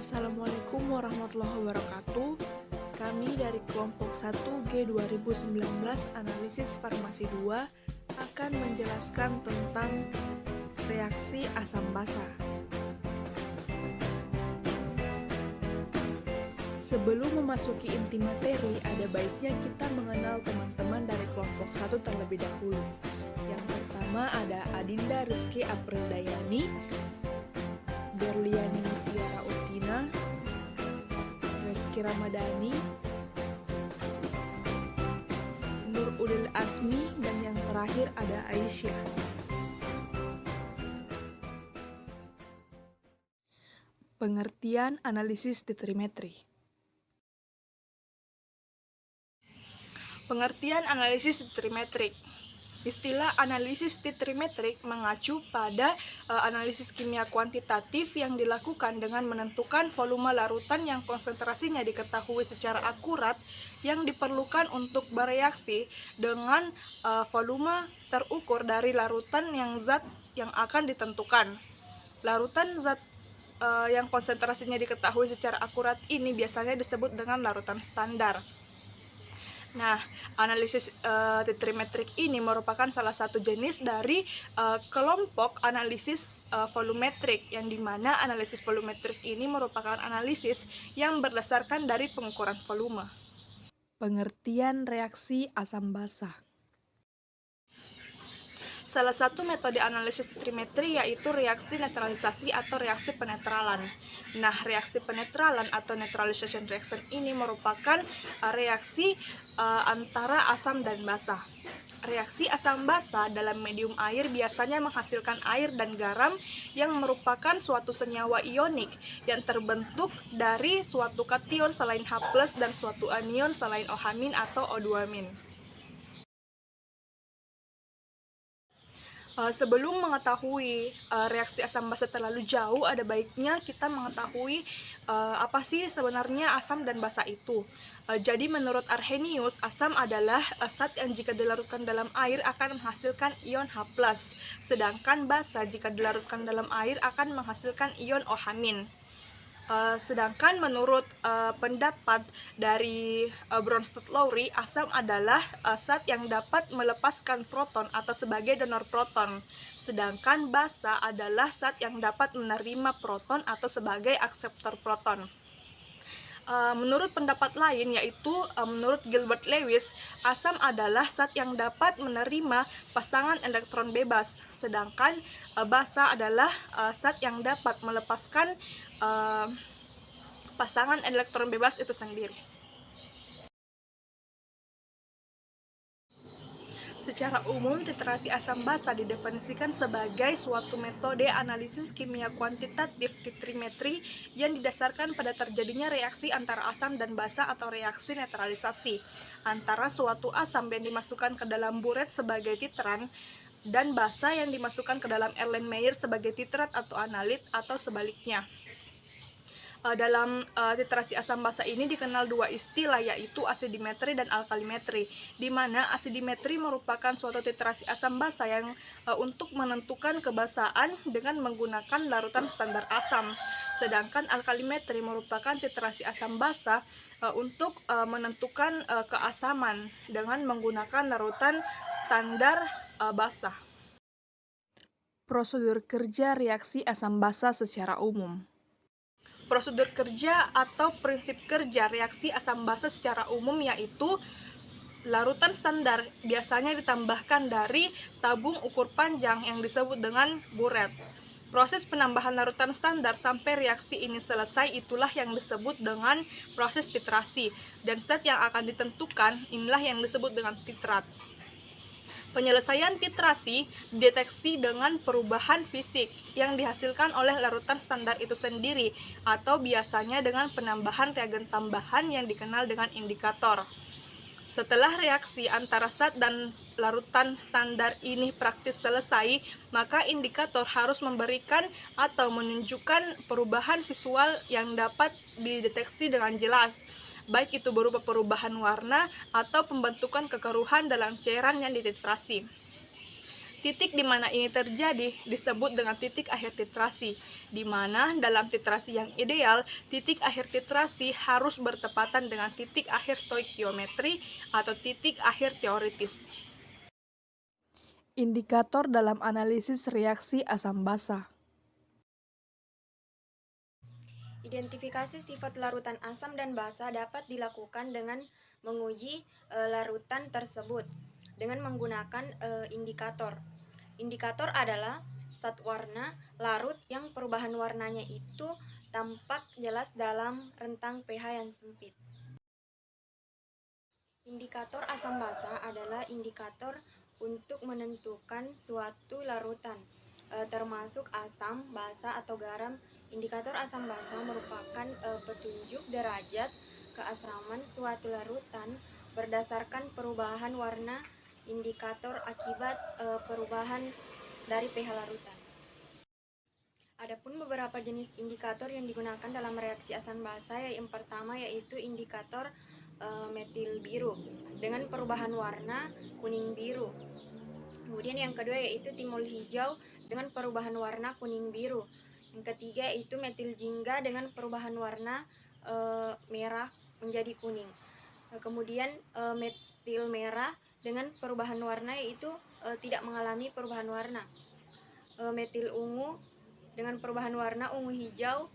Assalamualaikum warahmatullahi wabarakatuh. Kami dari kelompok 1G 2019 Analisis Farmasi 2 akan menjelaskan tentang reaksi asam basa. Sebelum memasuki inti materi, ada baiknya kita mengenal teman-teman dari kelompok 1 terlebih dahulu. Yang pertama ada Adinda Rizky Aprildayani, Berliani Mutiara Utina, Reski Ramadhani, Nur Ulil Asmi, dan yang terakhir ada Aisyah. Pengertian analisis titrimetri. Pengertian analisis titrimetrik. Istilah analisis titrimetrik mengacu pada analisis kimia kuantitatif yang dilakukan dengan menentukan volume larutan yang konsentrasinya diketahui secara akurat yang diperlukan untuk bereaksi dengan volume terukur dari larutan yang zat yang akan ditentukan. Larutan zat yang konsentrasinya diketahui secara akurat ini biasanya disebut dengan larutan standar. Nah, analisis titrimetrik ini merupakan salah satu jenis dari kelompok analisis volumetrik, yang dimana analisis volumetrik ini merupakan analisis yang berdasarkan dari pengukuran volume. Pengertian reaksi asam basa. Salah satu metode analisis titrimetri yaitu reaksi netralisasi atau reaksi penetralan. Nah, reaksi penetralan atau neutralization reaction ini merupakan reaksi antara asam dan basa. Reaksi asam basa dalam medium air biasanya menghasilkan air dan garam yang merupakan suatu senyawa ionik yang terbentuk dari suatu kation selain H+ dan suatu anion selain OH- atau O2-. Sebelum mengetahui reaksi asam basa terlalu jauh, ada baiknya kita mengetahui apa sih sebenarnya asam dan basa itu. Jadi menurut Arrhenius, asam adalah zat yang jika dilarutkan dalam air akan menghasilkan ion H+, sedangkan basa jika dilarutkan dalam air akan menghasilkan ion OH-. Sedangkan menurut pendapat dari Bronsted-Lowry, asam adalah zat yang dapat melepaskan proton atau sebagai donor proton. Sedangkan basa adalah zat yang dapat menerima proton atau sebagai akseptor proton. Menurut pendapat lain, yaitu menurut Gilbert Lewis, asam adalah zat yang dapat menerima pasangan elektron bebas, sedangkan basa adalah zat yang dapat melepaskan pasangan elektron bebas itu sendiri. Secara umum, titrasi asam basa didefinisikan sebagai suatu metode analisis kimia kuantitatif titrimetri yang didasarkan pada terjadinya reaksi antara asam dan basa atau reaksi netralisasi antara suatu asam yang dimasukkan ke dalam buret sebagai titran dan basa yang dimasukkan ke dalam Erlenmeyer sebagai titrat atau analit atau sebaliknya. Dalam titrasi asam basa ini dikenal dua istilah, yaitu asidimetri dan alkalimetri, di mana asidimetri merupakan suatu titrasi asam basa yang untuk menentukan kebasaan dengan menggunakan larutan standar asam, sedangkan alkalimetri merupakan titrasi asam basa untuk menentukan keasaman dengan menggunakan larutan standar basa. Prosedur kerja reaksi asam basa secara umum. Prosedur kerja atau prinsip kerja reaksi asam basa secara umum yaitu larutan standar biasanya ditambahkan dari tabung ukur panjang yang disebut dengan buret. Proses penambahan larutan standar sampai reaksi ini selesai itulah yang disebut dengan proses titrasi, dan zat yang akan ditentukan inilah yang disebut dengan titrat. Penyelesaian titrasi dideteksi dengan perubahan fisik yang dihasilkan oleh larutan standar itu sendiri, atau biasanya dengan penambahan reagen tambahan yang dikenal dengan indikator. Setelah reaksi antara zat dan larutan standar ini praktis selesai, maka indikator harus memberikan atau menunjukkan perubahan visual yang dapat dideteksi dengan jelas, baik itu berupa perubahan warna atau pembentukan kekeruhan dalam cairan yang dititrasi. Titik di mana ini terjadi disebut dengan titik akhir titrasi, di mana dalam titrasi yang ideal, titik akhir titrasi harus bertepatan dengan titik akhir stoikiometri atau titik akhir teoritis. Indikator dalam analisis reaksi asam basa. Identifikasi sifat larutan asam dan basa dapat dilakukan dengan menguji larutan tersebut dengan menggunakan indikator. Indikator adalah zat warna larut yang perubahan warnanya itu tampak jelas dalam rentang pH yang sempit. Indikator asam basa adalah indikator untuk menentukan suatu larutan, termasuk asam, basa, atau garam. Indikator asam basa merupakan petunjuk derajat keasaman suatu larutan berdasarkan perubahan warna indikator akibat perubahan dari pH larutan. Adapun beberapa jenis indikator yang digunakan dalam reaksi asam basa, yang pertama yaitu indikator metil biru dengan perubahan warna kuning biru. Kemudian yang kedua yaitu timol hijau dengan perubahan warna kuning biru. Yang ketiga yaitu metil jingga dengan perubahan warna merah menjadi kuning. Kemudian metil merah dengan perubahan warna yaitu tidak mengalami perubahan warna. Metil ungu dengan perubahan warna ungu hijau.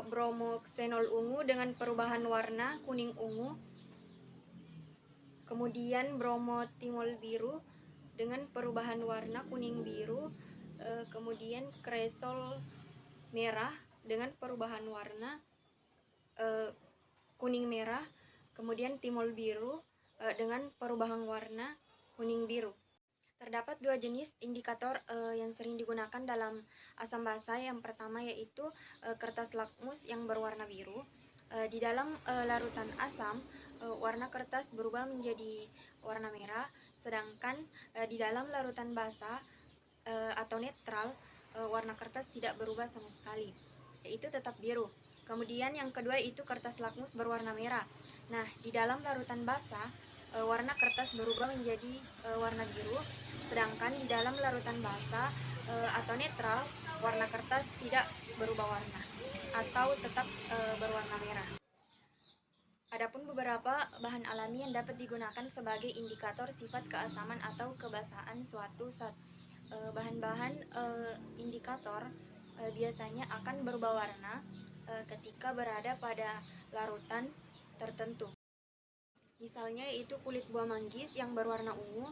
Bromoksenol ungu dengan perubahan warna kuning ungu. Kemudian bromotimol biru dengan perubahan warna kuning biru. Kemudian kresol merah dengan perubahan warna kuning merah. Kemudian timol biru dengan perubahan warna kuning biru. Terdapat dua jenis indikator yang sering digunakan dalam asam basa. Yang pertama yaitu kertas lakmus yang berwarna biru. Di dalam larutan asam, warna kertas berubah menjadi warna merah, sedangkan di dalam larutan basa atau netral, warna kertas tidak berubah sama sekali, yaitu tetap biru. Kemudian yang kedua itu kertas lakmus berwarna merah. Nah, di dalam larutan basa, warna kertas berubah menjadi warna biru, sedangkan di dalam larutan basa atau netral, warna kertas tidak berubah warna atau tetap berwarna merah. Adapun beberapa bahan alami yang dapat digunakan sebagai indikator sifat keasaman atau kebasahan suatu zat. Bahan-bahan indikator biasanya akan berubah warna ketika berada pada larutan tertentu. Misalnya yaitu kulit buah manggis yang berwarna ungu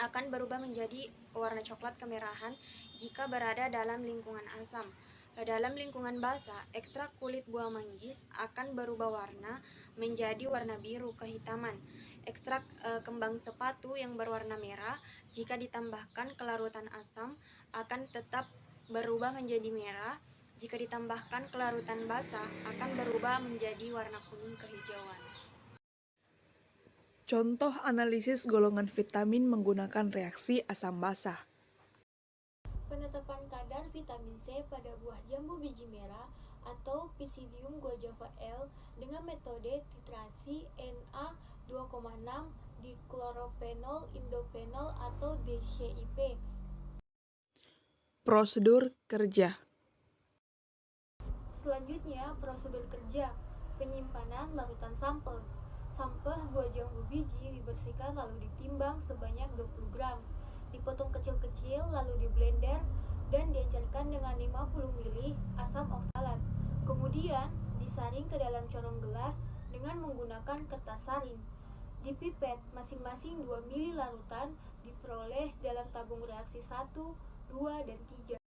akan berubah menjadi warna coklat kemerahan jika berada dalam lingkungan asam. Dalam lingkungan basa, ekstrak kulit buah manggis akan berubah warna menjadi warna biru kehitaman. Ekstrak kembang sepatu yang berwarna merah jika ditambahkan ke larutan asam akan tetap berubah menjadi merah. Jika ditambahkan ke larutan basa akan berubah menjadi warna kuning kehijauan. Contoh analisis golongan vitamin menggunakan reaksi asam basa. Penetapan kadar vitamin C pada buah jambu biji merah atau Pisidium guajava L dengan metode titrasi Na2,6 diklorophenol indofenol atau DCIP. Prosedur kerja. Selanjutnya, prosedur kerja. Penyimpanan larutan sampel. Sampel buah jambu biji dibersihkan lalu ditimbang sebanyak 20 gram. Dipotong kecil-kecil lalu diblender dan diencerkan dengan 50 ml asam oksalat. Kemudian disaring ke dalam corong gelas dengan menggunakan kertas saring. Dipipet masing-masing 2 ml larutan diperoleh dalam tabung reaksi 1, 2, dan 3.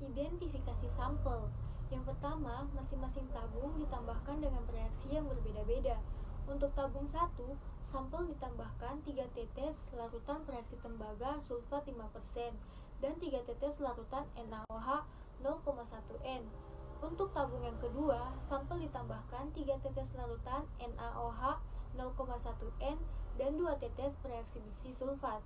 Identifikasi sampel. Yang pertama, masing-masing tabung ditambahkan dengan reaksi yang berbeda-beda. Untuk tabung 1, sampel ditambahkan 3 tetes larutan pereaksi tembaga sulfat 5% dan 3 tetes larutan NaOH 0,1 N. Untuk tabung yang kedua, sampel ditambahkan 3 tetes larutan NaOH 0,1 N dan 2 tetes pereaksi besi sulfat.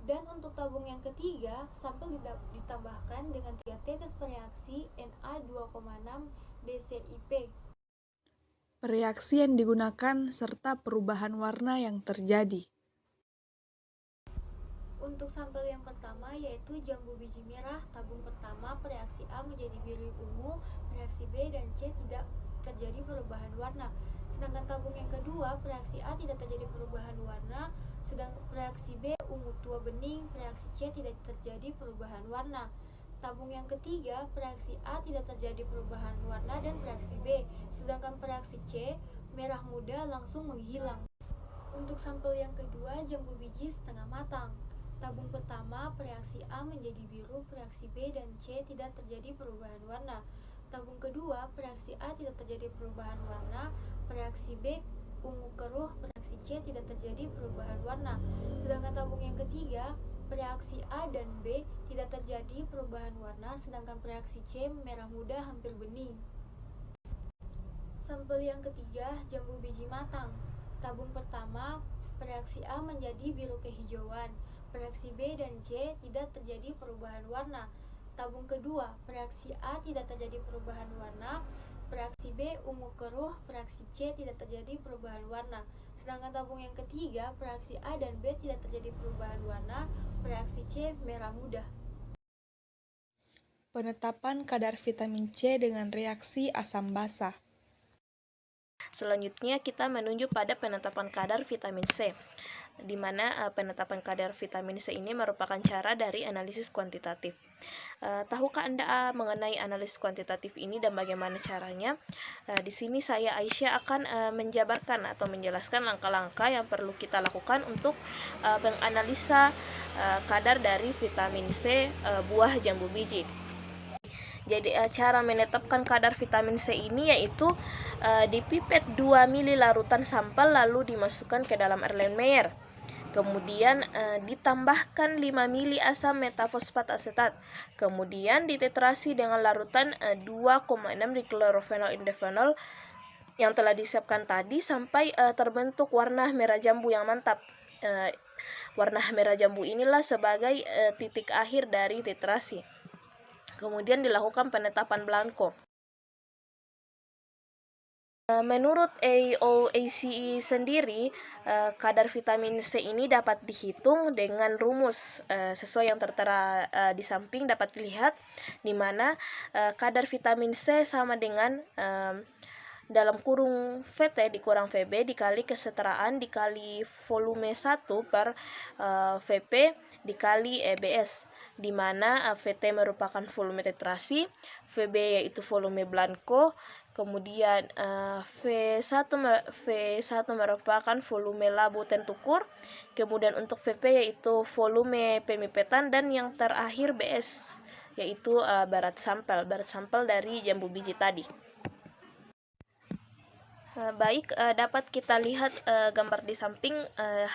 Dan untuk tabung yang ketiga, sampel ditambahkan dengan 3 tetes pereaksi Na2,6 DCIP. Reaksi yang digunakan serta perubahan warna yang terjadi. Untuk sampel yang pertama yaitu jambu biji merah, tabung pertama reaksi A menjadi biru ungu, reaksi B dan C tidak terjadi perubahan warna. Sedangkan tabung yang kedua, reaksi A tidak terjadi perubahan warna, sedang reaksi B ungu tua bening, reaksi C tidak terjadi perubahan warna. Tabung yang ketiga, reaksi A tidak terjadi perubahan warna dan reaksi B, sedangkan reaksi C merah muda langsung menghilang. Untuk sampel yang kedua, jambu biji setengah matang. Tabung pertama, reaksi A menjadi biru, reaksi B dan C tidak terjadi perubahan warna. Tabung kedua, reaksi A tidak terjadi perubahan warna, reaksi B ungu keruh, reaksi C tidak terjadi perubahan warna. Sedangkan tabung yang ketiga, reaksi A dan B tidak terjadi perubahan warna, sedangkan reaksi C merah muda hampir bening. Sampel yang ketiga, jambu biji matang. Tabung pertama, reaksi A menjadi biru kehijauan, reaksi B dan C tidak terjadi perubahan warna. Tabung kedua, reaksi A tidak terjadi perubahan warna, reaksi B ungu keruh, reaksi C tidak terjadi perubahan warna. Sedangkan tabung yang ketiga, reaksi A dan B tidak terjadi perubahan warna, reaksi C merah muda. Penetapan kadar vitamin C dengan reaksi asam basa. Selanjutnya kita menuju pada penetapan kadar vitamin C, di mana penetapan kadar vitamin C ini merupakan cara dari analisis kuantitatif. Tahukah Anda mengenai analisis kuantitatif ini dan bagaimana caranya? Di sini saya Aisyah akan menjabarkan atau menjelaskan langkah-langkah yang perlu kita lakukan untuk menganalisa kadar dari vitamin C buah jambu biji. Jadi cara menetapkan kadar vitamin C ini yaitu dipipet 2 ml larutan sampel lalu dimasukkan ke dalam Erlenmeyer. Kemudian ditambahkan 5 ml asam metafosfat asetat. Kemudian ditetrasi dengan larutan 2,6 diklorofenol indifenol yang telah disiapkan tadi sampai terbentuk warna merah jambu yang mantap. Warna merah jambu inilah sebagai titik akhir dari titrasi. Kemudian dilakukan penetapan blanko. Menurut AOACE sendiri, kadar vitamin C ini dapat dihitung dengan rumus sesuai yang tertera di samping dapat dilihat, di mana kadar vitamin C sama dengan dalam kurung VT dikurang VB dikali kesetaraan dikali volume 1 per VP dikali EBS, di mana VT merupakan volume titrasi, VB yaitu volume blanko, kemudian V1 merupakan volume labu tentukur, kemudian untuk VP yaitu volume pemipetan, dan yang terakhir BS yaitu berat sampel dari jambu biji tadi. Baik, dapat kita lihat gambar di samping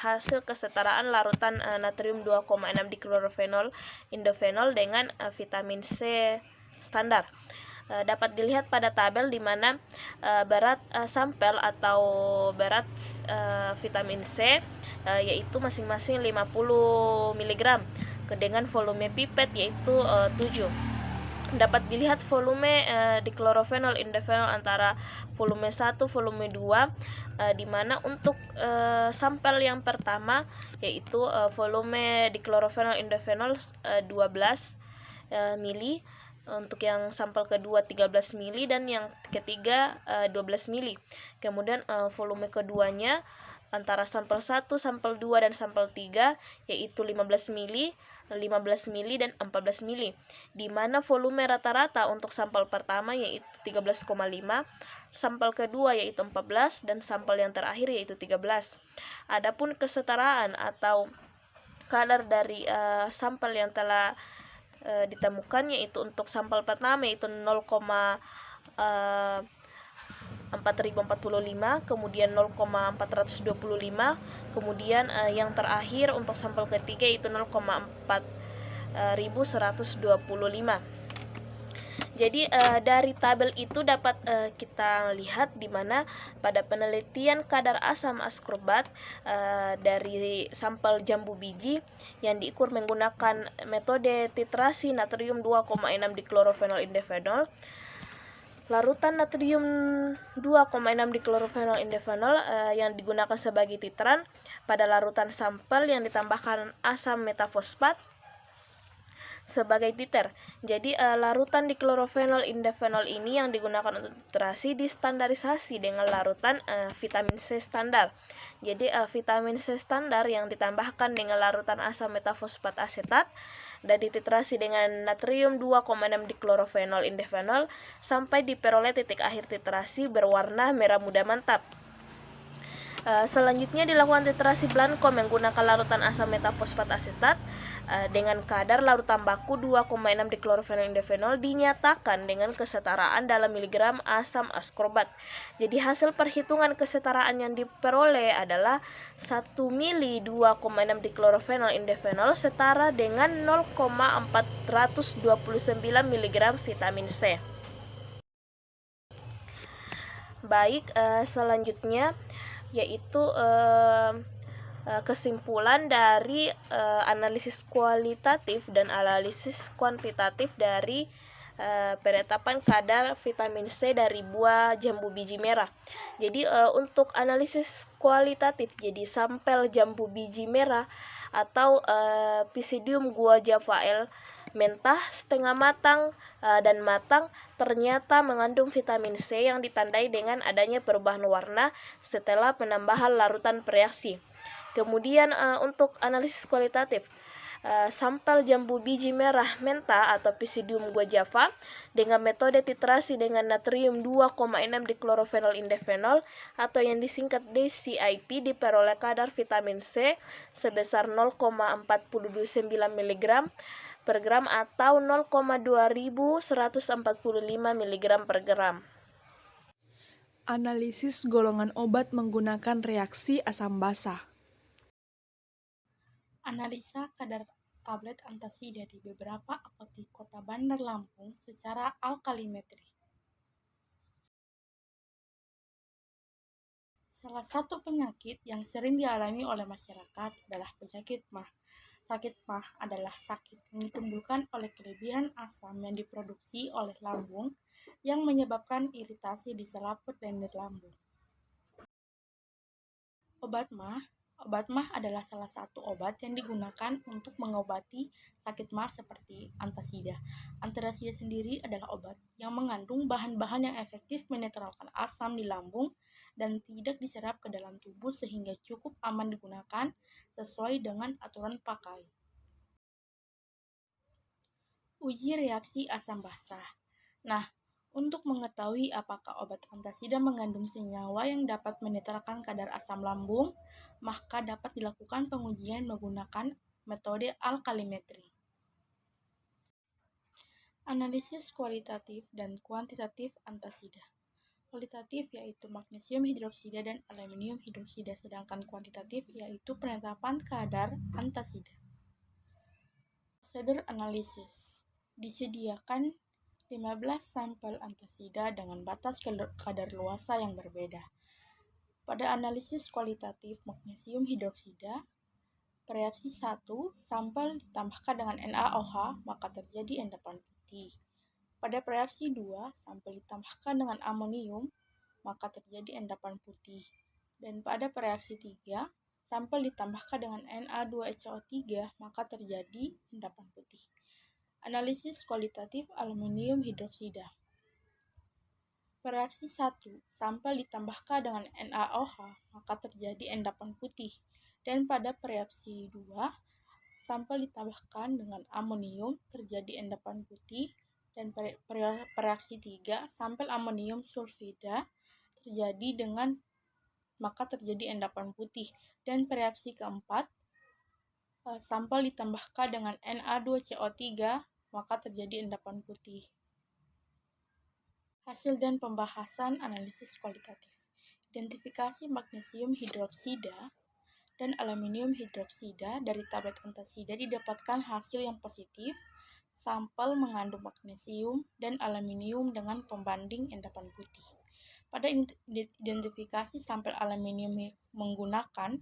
hasil kesetaraan larutan natrium 2,6 diklorofenol indofenol dengan vitamin C standar. Dapat dilihat pada tabel di mana berat sampel atau berat vitamin C yaitu masing-masing 50 mg dengan volume pipet yaitu 7. Dapat dilihat volume diklorofenol indofenol antara volume 1 volume 2 di mana untuk sampel yang pertama yaitu volume diklorofenol indofenol 12 mili, untuk yang sampel kedua 13 mili dan yang ketiga 12 mili. Kemudian volume keduanya antara sampel 1, sampel 2 dan sampel 3 yaitu 15 mili, 15 mili dan 14 mili, di mana volume rata-rata untuk sampel pertama yaitu 13,5, sampel kedua yaitu 14 dan sampel yang terakhir yaitu 13. Adapun kesetaraan atau kadar dari sampel yang telah ditemukan yaitu untuk sampel pertama yaitu 0,4045, kemudian 0,425, kemudian yang terakhir untuk sampel ketiga yaitu 0,4125. Jadi dari tabel itu dapat kita lihat di mana pada penelitian kadar asam askorbat dari sampel jambu biji yang diukur menggunakan metode titrasi natrium 2,6 diklorofenol indofenol, Larutan natrium 2,6 diklorofenol indofenol yang digunakan sebagai titeran pada larutan sampel yang ditambahkan asam metafosfat sebagai titer. Jadi larutan diklorofenol indofenol ini yang digunakan untuk titrasi distandarisasi dengan larutan vitamin C standar. Jadi vitamin C standar yang ditambahkan dengan larutan asam metafosfat asetat dan dititrasi dengan natrium 2,6 diklorofenol indofenol sampai diperoleh titik akhir titrasi berwarna merah muda mantap. Selanjutnya dilakukan titrasi Blancos menggunakan larutan asam metafosfat asetat dengan kadar larutan baku 2,6 diklorofenol indofenol dinyatakan dengan kesetaraan dalam miligram asam askorbat. Jadi hasil perhitungan kesetaraan yang diperoleh adalah 1 mili 2,6 diklorofenol indofenol setara dengan 0,429 mg vitamin C. Baik, selanjutnya yaitu kesimpulan dari analisis kualitatif dan analisis kuantitatif dari penetapan kadar vitamin C dari buah jambu biji merah. Jadi untuk analisis kualitatif, jadi sampel jambu biji merah atau Pisidium guajavae mentah, setengah matang, dan matang ternyata mengandung vitamin C yang ditandai dengan adanya perubahan warna setelah penambahan larutan bereaksi. Kemudian untuk analisis kualitatif, sampel jambu biji merah mentah atau Pisidium guajavae dengan metode titrasi dengan natrium 2,6 diklorofenol indofenol atau yang disingkat DCIP diperoleh kadar vitamin C sebesar 0,429 mg per gram atau 0,2145 mg per gram. Analisis golongan obat menggunakan reaksi asam basa. Analisa kadar tablet antasida di beberapa apotik Kota Bandar Lampung secara alkalimetri. Salah satu penyakit yang sering dialami oleh masyarakat adalah penyakit MAH. Sakit MAH adalah sakit yang ditimbulkan oleh kelebihan asam yang diproduksi oleh lambung yang menyebabkan iritasi di selaput lendir lambung. Obat MAH adalah salah satu obat yang digunakan untuk mengobati sakit MAH seperti antasida. Antasida sendiri adalah obat yang mengandung bahan-bahan yang efektif menetralkan asam di lambung dan tidak diserap ke dalam tubuh sehingga cukup aman digunakan sesuai dengan aturan pakai. Uji reaksi asam basa. Nah, untuk mengetahui apakah obat antasida mengandung senyawa yang dapat menetralkan kadar asam lambung, maka dapat dilakukan pengujian menggunakan metode alkalimetri. Analisis kualitatif dan kuantitatif antasida. Kualitatif yaitu magnesium hidroksida dan aluminium hidroksida, sedangkan kuantitatif yaitu penetapan kadar antasida. Prosedur analisis. Disediakan 15 sampel antasida dengan batas kadar luasa yang berbeda. Pada analisis kualitatif magnesium hidroksida, reaksi 1, sampel ditambahkan dengan NaOH, maka terjadi endapan putih. Pada reaksi 2, sampel ditambahkan dengan amonium, maka terjadi endapan putih. Dan pada reaksi 3, sampel ditambahkan dengan Na2CO3, maka terjadi endapan putih. Analisis kualitatif aluminium hidroksida. Reaksi 1, sampel ditambahkan dengan NaOH, maka terjadi endapan putih. Dan pada reaksi 2, sampel ditambahkan dengan amonium, terjadi endapan putih. Dan reaksi 3, sampel amonium sulfida maka terjadi endapan putih. Dan reaksi keempat, sampel ditambahkan dengan Na2CO3, maka terjadi endapan putih. Hasil dan pembahasan analisis kualitatif. Identifikasi magnesium hidroksida dan aluminium hidroksida dari tablet antasida didapatkan hasil yang positif. Sampel mengandung magnesium dan aluminium dengan pembanding endapan putih. Pada identifikasi sampel aluminium menggunakan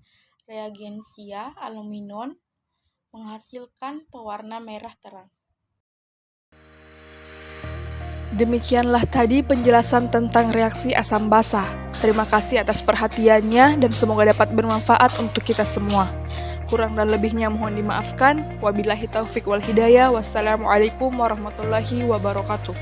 reagensia aluminon menghasilkan pewarna merah terang. Demikianlah tadi penjelasan tentang reaksi asam basa. Terima kasih atas perhatiannya dan semoga dapat bermanfaat untuk kita semua. Kurang dan lebihnya mohon dimaafkan. Wabillahi taufik wal hidayah. Wassalamualaikum warahmatullahi wabarakatuh.